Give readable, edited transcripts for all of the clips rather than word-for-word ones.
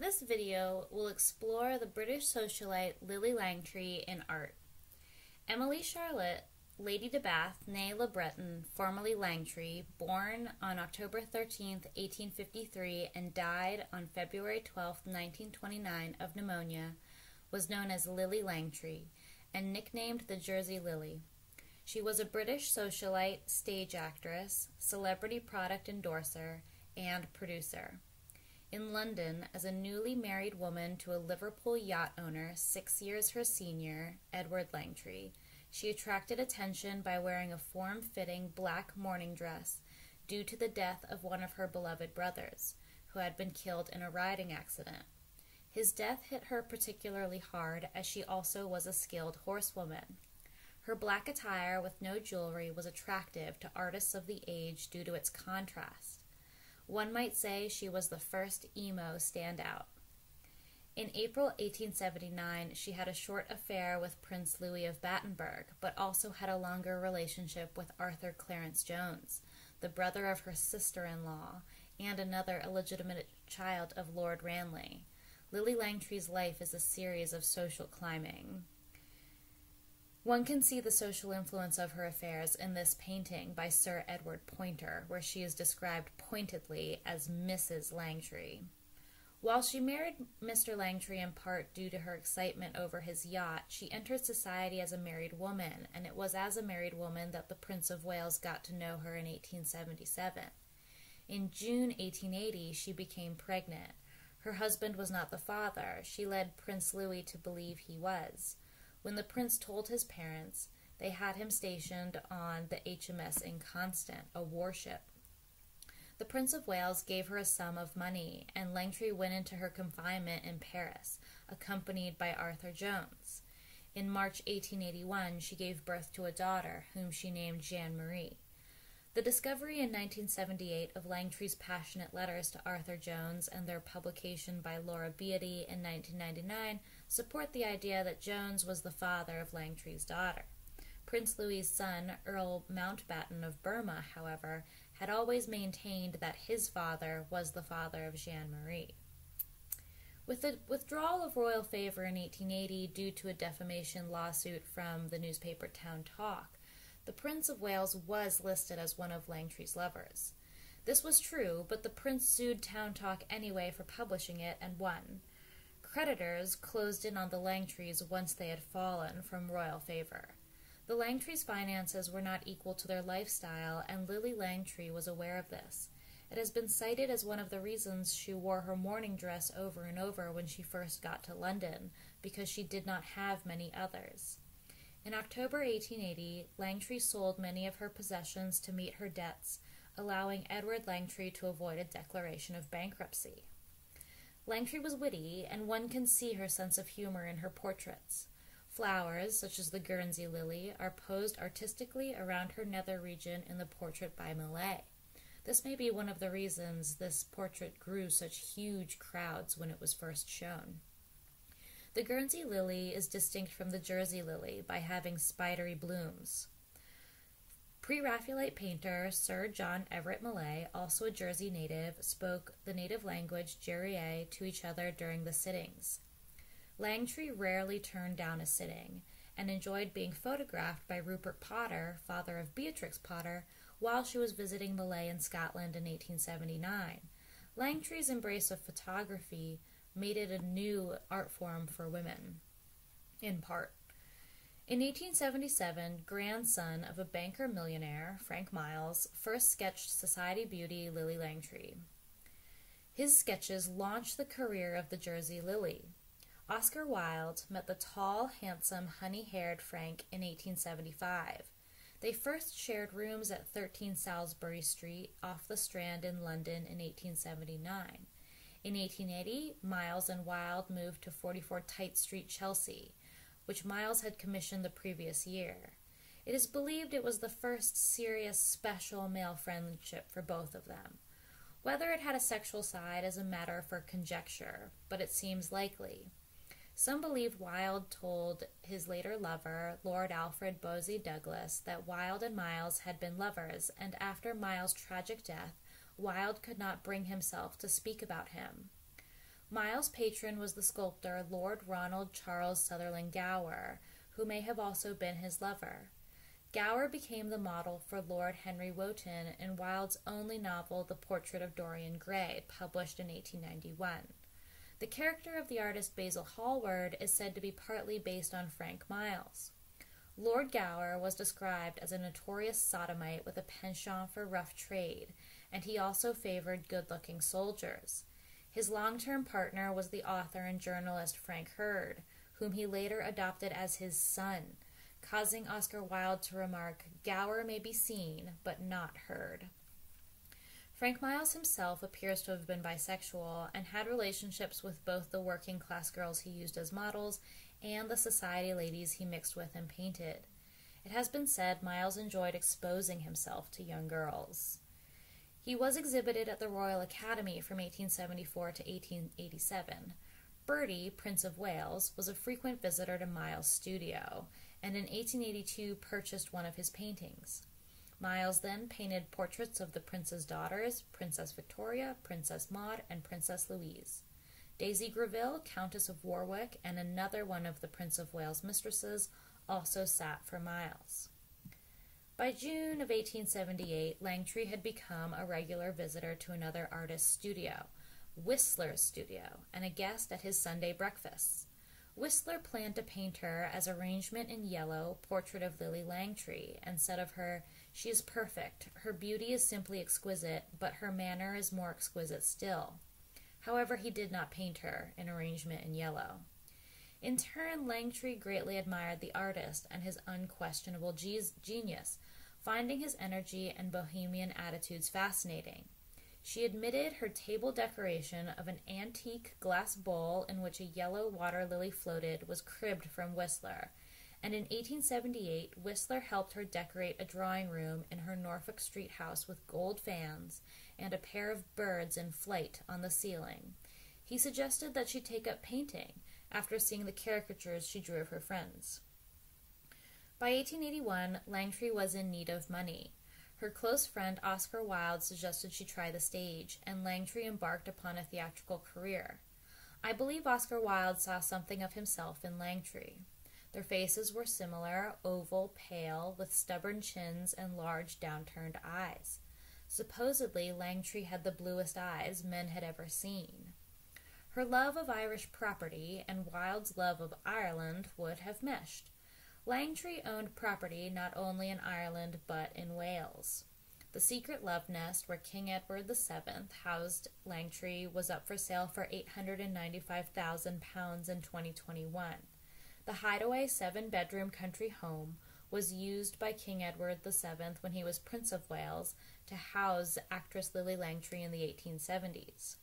This video will explore the British socialite Lillie Langtry in art. Emily Charlotte, Lady de Bath, née Le Breton, formerly Langtry, born on October 13, 1853 and died on February 12, 1929 of pneumonia, was known as Lillie Langtry and nicknamed the Jersey Lily. She was a British socialite, stage actress, celebrity product endorser, and producer. In London, as a newly married woman to a Liverpool yacht owner 6 years her senior, Edward Langtry, she attracted attention by wearing a form-fitting black mourning dress due to the death of one of her beloved brothers, who had been killed in a riding accident. His death hit her particularly hard, as she also was a skilled horsewoman. Her black attire with no jewelry was attractive to artists of the age due to its contrast. One might say she was the first emo standout. In April 1879, she had a short affair with Prince Louis of Battenberg, but also had a longer relationship with Arthur Clarence Jones, the brother of her sister-in-law, and another illegitimate child of Lord Ranelagh. Lillie Langtry's life is a series of social climbing. One can see the social influence of her affairs in this painting by Sir Edward Poynter, where she is described pointedly as Mrs. Langtry. While she married Mr. Langtry in part due to her excitement over his yacht, she entered society as a married woman, and it was as a married woman that the Prince of Wales got to know her in 1877. In June 1880, she became pregnant. Her husband was not the father. She led Prince Louis to believe he was. When the prince told his parents, they had him stationed on the HMS Inconstant, a warship. The Prince of Wales gave her a sum of money, and Langtry went into her confinement in Paris, accompanied by Arthur Jones. In March 1881, she gave birth to a daughter, whom she named Jeanne Marie. The discovery in 1978 of Langtry's passionate letters to Arthur Jones and their publication by Laura Beatty in 1999 support the idea that Jones was the father of Langtry's daughter. Prince Louis's son, Earl Mountbatten of Burma, however, had always maintained that his father was the father of Jeanne Marie. With the withdrawal of royal favor in 1880 due to a defamation lawsuit from the newspaper Town Talk, the Prince of Wales was listed as one of Langtry's lovers. This was true, but the prince sued Town Talk anyway for publishing it and won. Creditors closed in on the Langtrys once they had fallen from royal favor. The Langtrys' finances were not equal to their lifestyle, and Lillie Langtry was aware of this. It has been cited as one of the reasons she wore her mourning dress over and over when she first got to London, because she did not have many others. In October 1880, Langtry sold many of her possessions to meet her debts, allowing Edward Langtry to avoid a declaration of bankruptcy. Langtry was witty, and one can see her sense of humor in her portraits. Flowers, such as the Guernsey lily, are posed artistically around her nether region in the portrait by Millais. This may be one of the reasons this portrait grew such huge crowds when it was first shown. The Guernsey lily is distinct from the Jersey lily by having spidery blooms. Pre-Raphaelite painter Sir John Everett Millais, also a Jersey native, spoke the native language Jerriais to each other during the sittings. Langtry rarely turned down a sitting, and enjoyed being photographed by Rupert Potter, father of Beatrix Potter, while she was visiting Millais in Scotland in 1879. Langtry's embrace of photography made it a new art form for women, in part. In 1877, grandson of a banker millionaire, Frank Miles, first sketched society beauty Lillie Langtry. His sketches launched the career of the Jersey Lily. Oscar Wilde met the tall, handsome, honey-haired Frank in 1875. They first shared rooms at 13 Salisbury Street off the Strand in London in 1879. In 1880, Miles and Wilde moved to 44 Tite Street, Chelsea, which Miles had commissioned the previous year. It is believed it was the first serious, special male friendship for both of them. Whether it had a sexual side is a matter for conjecture, but it seems likely. Some believe Wilde told his later lover, Lord Alfred Bosie Douglas, that Wilde and Miles had been lovers, and after Miles' tragic death, Wilde could not bring himself to speak about him. Miles' patron was the sculptor Lord Ronald Charles Sutherland Gower, who may have also been his lover. Gower became the model for Lord Henry Wotton in Wilde's only novel, The Portrait of Dorian Gray, published in 1891. The character of the artist Basil Hallward is said to be partly based on Frank Miles. Lord Gower was described as a notorious sodomite with a penchant for rough trade, and he also favored good-looking soldiers. His long-term partner was the author and journalist Frank Hurd, whom he later adopted as his son, causing Oscar Wilde to remark, "Gower may be seen, but not heard." Frank Miles himself appears to have been bisexual and had relationships with both the working-class girls he used as models and the society ladies he mixed with and painted. It has been said Miles enjoyed exposing himself to young girls. He was exhibited at the Royal Academy from 1874 to 1887. Bertie, Prince of Wales, was a frequent visitor to Miles' studio, and in 1882 purchased one of his paintings. Miles then painted portraits of the prince's daughters, Princess Victoria, Princess Maud, and Princess Louise. Daisy Greville, Countess of Warwick, and another one of the Prince of Wales' mistresses also sat for Miles. By June of 1878, Langtry had become a regular visitor to another artist's studio, Whistler's studio, and a guest at his Sunday breakfasts. Whistler planned to paint her as arrangement in yellow portrait of Lillie Langtry, and said of her, "She is perfect, her beauty is simply exquisite, but her manner is more exquisite still." However, he did not paint her in arrangement in yellow. In turn, Langtry greatly admired the artist and his unquestionable genius, finding his energy and bohemian attitudes fascinating. She admitted her table decoration of an antique glass bowl in which a yellow water lily floated was cribbed from Whistler, and in 1878 Whistler helped her decorate a drawing room in her Norfolk Street house with gold fans and a pair of birds in flight on the ceiling. He suggested that she take up painting after seeing the caricatures she drew of her friends. By 1881, Langtry was in need of money. Her close friend Oscar Wilde suggested she try the stage, and Langtry embarked upon a theatrical career. I believe Oscar Wilde saw something of himself in Langtry. Their faces were similar, oval, pale, with stubborn chins and large downturned eyes. Supposedly, Langtry had the bluest eyes men had ever seen. Her love of Irish property and Wilde's love of Ireland would have meshed. Langtry owned property not only in Ireland but in Wales. The secret love nest where King Edward VII housed Langtry was up for sale for £895,000 in 2021. The hideaway 7-bedroom country home was used by King Edward VII when he was Prince of Wales to house actress Lillie Langtry in the 1870s.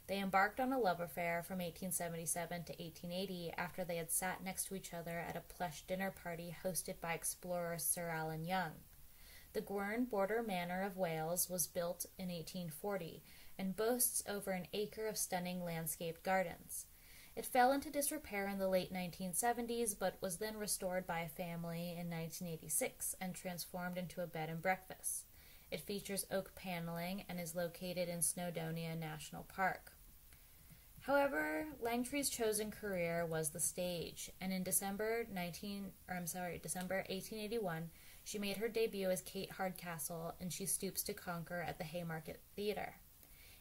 They embarked on a love affair from 1877 to 1880 after they had sat next to each other at a plush dinner party hosted by explorer Sir Allen Young. The Gwern Border Manor of Wales was built in 1840 and boasts over an acre of stunning landscaped gardens. It fell into disrepair in the late 1970s but was then restored by a family in 1986 and transformed into a bed and breakfast. It features oak paneling and is located in Snowdonia National Park. However, Langtry's chosen career was the stage, and in December 1881, she made her debut as Kate Hardcastle in She Stoops to Conquer at the Haymarket Theatre.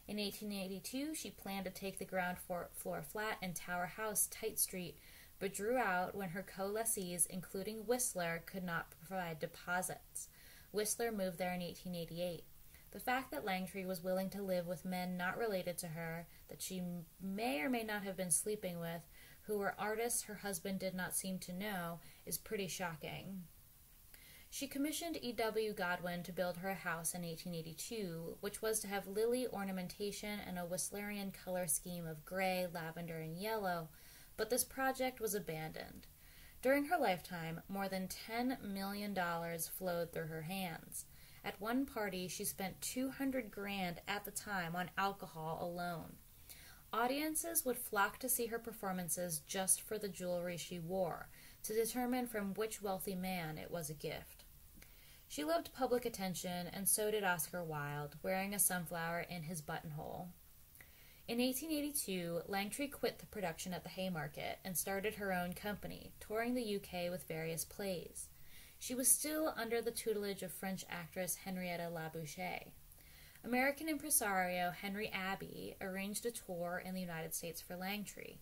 In 1882, she planned to take the ground floor flat in Tower House, Tite Street, but drew out when her co-lessees, including Whistler, could not provide deposits. Whistler moved there in 1888. The fact that Langtry was willing to live with men not related to her, that she may or may not have been sleeping with, who were artists her husband did not seem to know, is pretty shocking. She commissioned E.W. Godwin to build her a house in 1882, which was to have lily ornamentation and a Whistlerian color scheme of gray, lavender, and yellow, but this project was abandoned. During her lifetime, more than $10 million flowed through her hands. At one party, she spent $200,000 at the time on alcohol alone. Audiences would flock to see her performances just for the jewelry she wore, to determine from which wealthy man it was a gift. She loved public attention, and so did Oscar Wilde, wearing a sunflower in his buttonhole. In 1882, Langtry quit the production at the Haymarket and started her own company, touring the UK with various plays. She was still under the tutelage of French actress Henrietta Labouche. American impresario Henry Abbey arranged a tour in the United States for Langtry.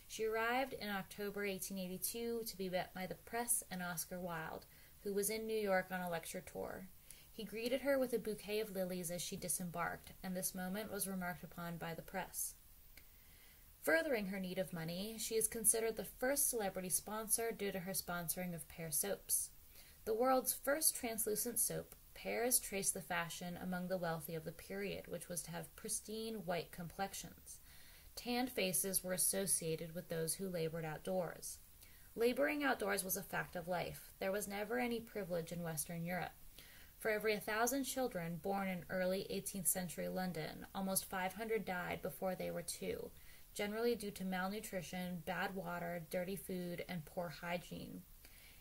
She arrived in October 1882 to be met by the press and Oscar Wilde, who was in New York on a lecture tour. He greeted her with a bouquet of lilies as she disembarked, and this moment was remarked upon by the press. Furthering her need of money, she is considered the first celebrity sponsor due to her sponsoring of Pear soaps. The world's first translucent soap, Pears traced the fashion among the wealthy of the period, which was to have pristine white complexions. Tanned faces were associated with those who labored outdoors. Laboring outdoors was a fact of life. There was never any privilege in Western Europe. For every 1,000 children born in early 18th century London, almost 500 died before they were 2, generally due to malnutrition, bad water, dirty food, and poor hygiene.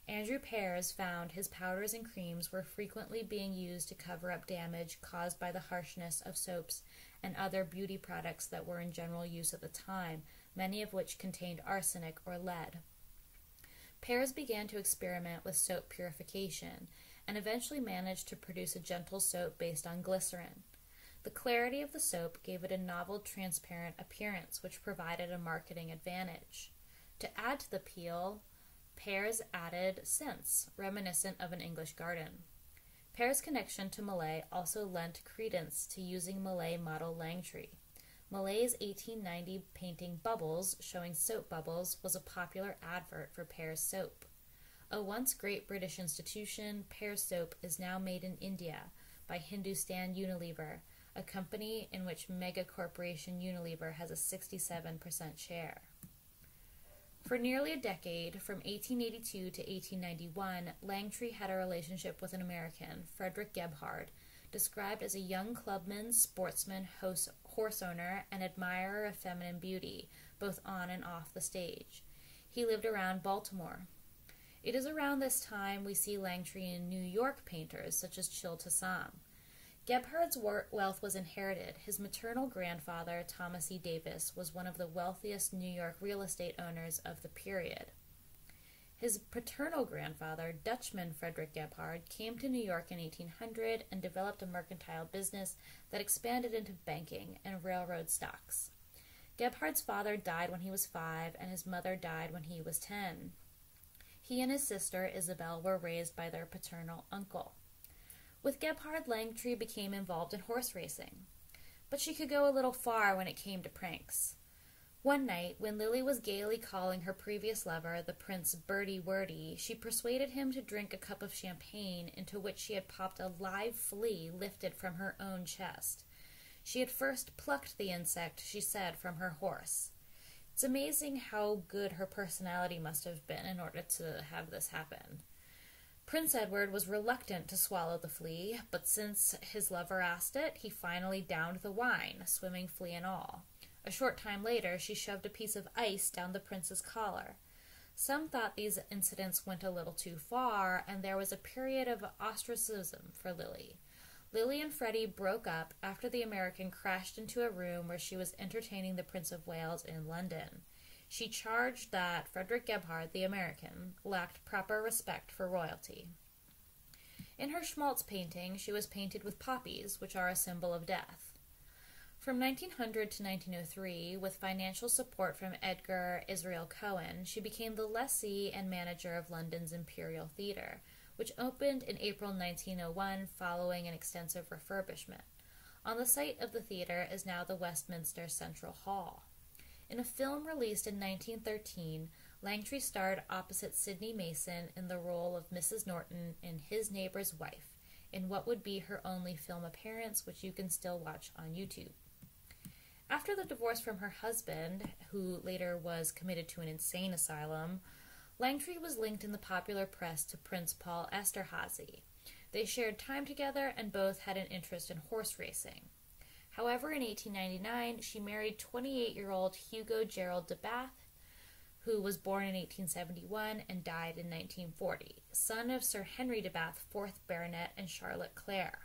Andrew Pears found his powders and creams were frequently being used to cover up damage caused by the harshness of soaps and other beauty products that were in general use at the time, many of which contained arsenic or lead. Pears began to experiment with soap purification, and eventually managed to produce a gentle soap based on glycerin. The clarity of the soap gave it a novel transparent appearance, which provided a marketing advantage. To add to the appeal, Pears added scents, reminiscent of an English garden. Pears' connection to Millais also lent credence to using Millais model Langtry. Millais' 1890 painting Bubbles, showing soap bubbles, was a popular advert for Pears soap. A once great British institution, Pears soap is now made in India by Hindustan Unilever, a company in which mega corporation Unilever has a 67% share. For nearly a decade, from 1882 to 1891, Langtry had a relationship with an American, Frederick Gebhard, described as a young clubman, sportsman, horse owner, and admirer of feminine beauty, both on and off the stage. He lived around Baltimore. It is around this time we see Langtry in New York painters such as Childe Hassam. Gebhard's wealth was inherited. His maternal grandfather, Thomas E. Davis, was one of the wealthiest New York real estate owners of the period. His paternal grandfather, Dutchman Frederick Gebhard, came to New York in 1800 and developed a mercantile business that expanded into banking and railroad stocks. Gebhard's father died when he was 5, and his mother died when he was 10. He and his sister, Isabel, were raised by their paternal uncle. With Gebhard, Langtry became involved in horse racing. But she could go a little far when it came to pranks. One night, when Lillie was gaily calling her previous lover, the Prince Bertie Wordy, she persuaded him to drink a cup of champagne into which she had popped a live flea lifted from her own chest. She had first plucked the insect, she said, from her horse. It's amazing how good her personality must have been in order to have this happen. Prince Edward was reluctant to swallow the flea, but since his lover asked it, he finally downed the wine, swimming flea and all. A short time later, she shoved a piece of ice down the prince's collar. Some thought these incidents went a little too far, and there was a period of ostracism for Lillie. Lillie and Freddie broke up after the American crashed into a room where she was entertaining the Prince of Wales in London. She charged that Frederick Gebhard, the American, lacked proper respect for royalty. In her schmaltz painting, she was painted with poppies, which are a symbol of death. From 1900 to 1903, with financial support from Edgar Israel Cohen, she became the lessee and manager of London's Imperial Theatre, which opened in April 1901 following an extensive refurbishment. On the site of the theatre is now the Westminster Central Hall. In a film released in 1913, Langtry starred opposite Sidney Mason in the role of Mrs. Norton in His Neighbor's Wife, in what would be her only film appearance, which you can still watch on YouTube. After the divorce from her husband, who later was committed to an insane asylum, Langtry was linked in the popular press to Prince Paul Esterhazy. They shared time together and both had an interest in horse racing. However, in 1899, she married 28-year-old Hugo Gerald de Bath, who was born in 1871 and died in 1940, son of Sir Henry de Bath, 4th Baronet, and Charlotte Clare.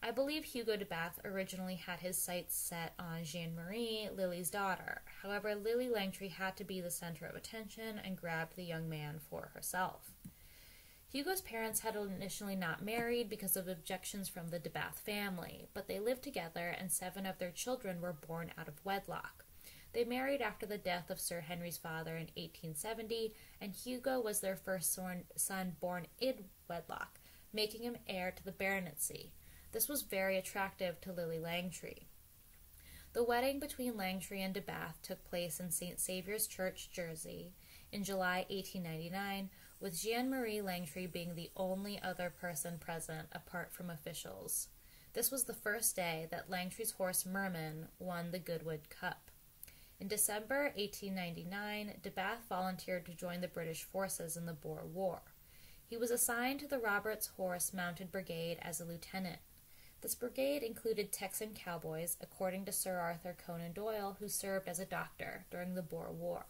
I believe Hugo de Bathe originally had his sights set on Jeanne-Marie, Lillie's daughter. However, Lillie Langtry had to be the center of attention and grabbed the young man for herself. Hugo's parents had initially not married because of objections from the de Bathe family, but they lived together and 7 of their children were born out of wedlock. They married after the death of Sir Henry's father in 1870, and Hugo was their first son born in wedlock, making him heir to the baronetcy. This was very attractive to Lillie Langtry. The wedding between Langtry and de Bathe took place in St. Saviour's Church, Jersey, in July 1899, with Jeanne-Marie Langtry being the only other person present apart from officials. This was the first day that Langtry's horse Merman won the Goodwood Cup. In December 1899, de Bathe volunteered to join the British forces in the Boer War. He was assigned to the Roberts Horse Mounted Brigade as a lieutenant. This brigade included Texan cowboys, according to Sir Arthur Conan Doyle, who served as a doctor during the Boer War.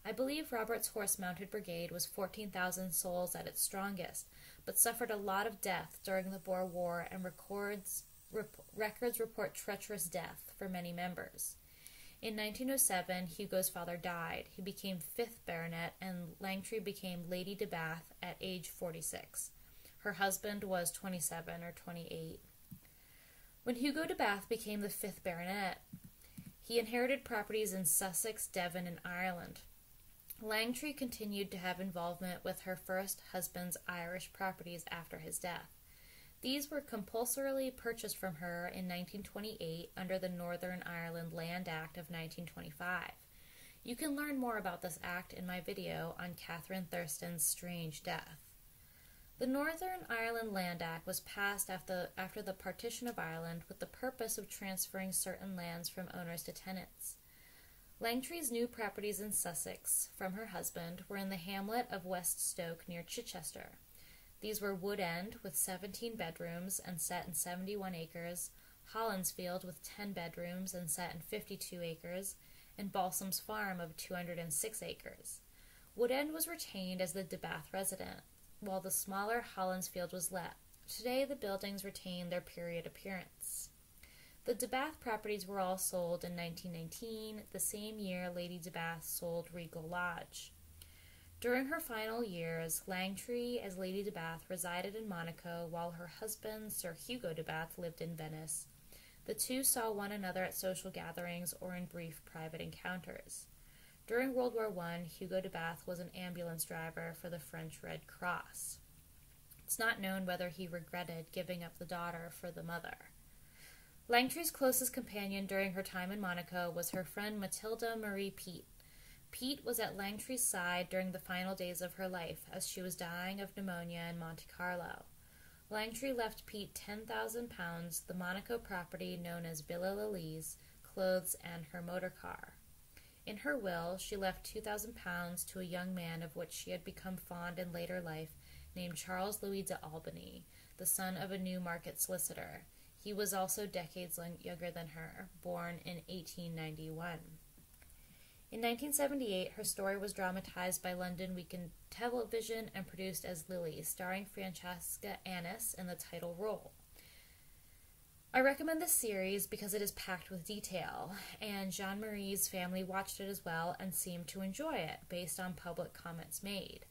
I believe Roberts Horse Mounted Brigade was 14,000 souls at its strongest, but suffered a lot of death during the Boer War, and records report treacherous death for many members. In 1907, Hugo's father died. He became 5th Baronet, and Langtry became Lady de Bathe at age 46. Her husband was 27 or 28. When Hugo de Bathe became the 5th Baronet, he inherited properties in Sussex, Devon, and Ireland. Langtry continued to have involvement with her first husband's Irish properties after his death. These were compulsorily purchased from her in 1928 under the Northern Ireland Land Act of 1925. You can learn more about this act in my video on Catherine Thurston's strange death. The Northern Ireland Land Act was passed after the partition of Ireland with the purpose of transferring certain lands from owners to tenants. Langtry's new properties in Sussex from her husband were in the hamlet of West Stoke near Chichester. These were Wood End with 17 bedrooms and set in 71 acres, Hollandsfield with 10 bedrooms and set in 52 acres, and Balsam's Farm of 206 acres. Wood End was retained as the de Bathe residence, while the smaller Hollandsfield was let. Today the buildings retain their period appearance. The de Bathe properties were all sold in 1919, the same year Lady de Bathe sold Regal Lodge. During her final years, Langtry, as Lady de Bathe, resided in Monaco, while her husband, Sir Hugo de Bathe, lived in Venice. The two saw one another at social gatherings or in brief private encounters. During World War I, Hugo de Bathe was an ambulance driver for the French Red Cross. It's not known whether he regretted giving up the daughter for the mother. Langtry's closest companion during her time in Monaco was her friend Matilda Marie Peat. Peat was at Langtry's side during the final days of her life, as she was dying of pneumonia in Monte Carlo. Langtry left Peat £10,000, the Monaco property known as Villa Lillies, clothes, and her motor car. In her will, she left £2,000 to a young man of which she had become fond in later life, named Charles Louis de Albany, the son of a Newmarket solicitor. He was also decades younger than her, born in 1891. In 1978, her story was dramatized by London Weekend Television and produced as Lillie, starring Francesca Annis in the title role. I recommend this series because it is packed with detail, and Jeanne-Marie's family watched it as well and seemed to enjoy it, based on public comments made.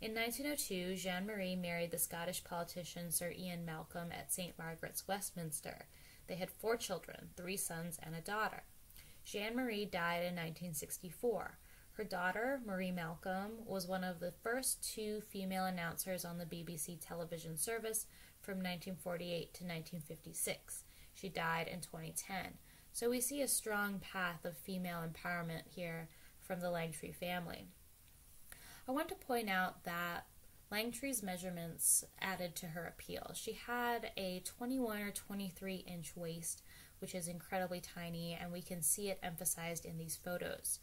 In 1902, Jeanne-Marie married the Scottish politician Sir Ian Malcolm at St. Margaret's, Westminster. They had 4 children, 3 sons and a daughter. Jeanne-Marie died in 1964. Her daughter, Marie Malcolm, was one of the first 2 female announcers on the BBC television service from 1948 to 1956. She died in 2010. So we see a strong path of female empowerment here from the Langtry family. I want to point out that Langtry's measurements added to her appeal. She had a 21 or 23 inch waist, which is incredibly tiny, and we can see it emphasized in these photos.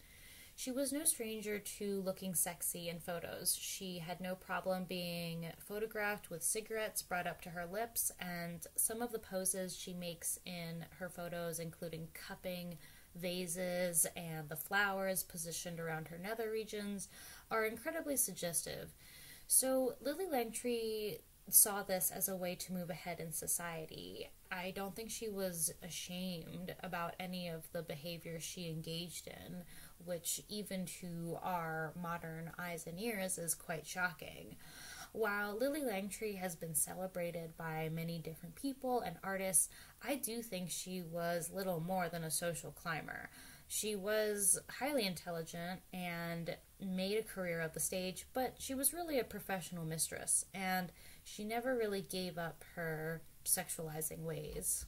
She was no stranger to looking sexy in photos. She had no problem being photographed with cigarettes brought up to her lips, and some of the poses she makes in her photos, including cupping vases and the flowers positioned around her nether regions, are incredibly suggestive. So Lillie Langtry saw this as a way to move ahead in society. I don't think she was ashamed about any of the behavior she engaged in, which even to our modern eyes and ears is quite shocking. While Lillie Langtry has been celebrated by many different people and artists, I do think she was little more than a social climber. She was highly intelligent and made a career of the stage, but she was really a professional mistress, and she never really gave up her sexualizing ways.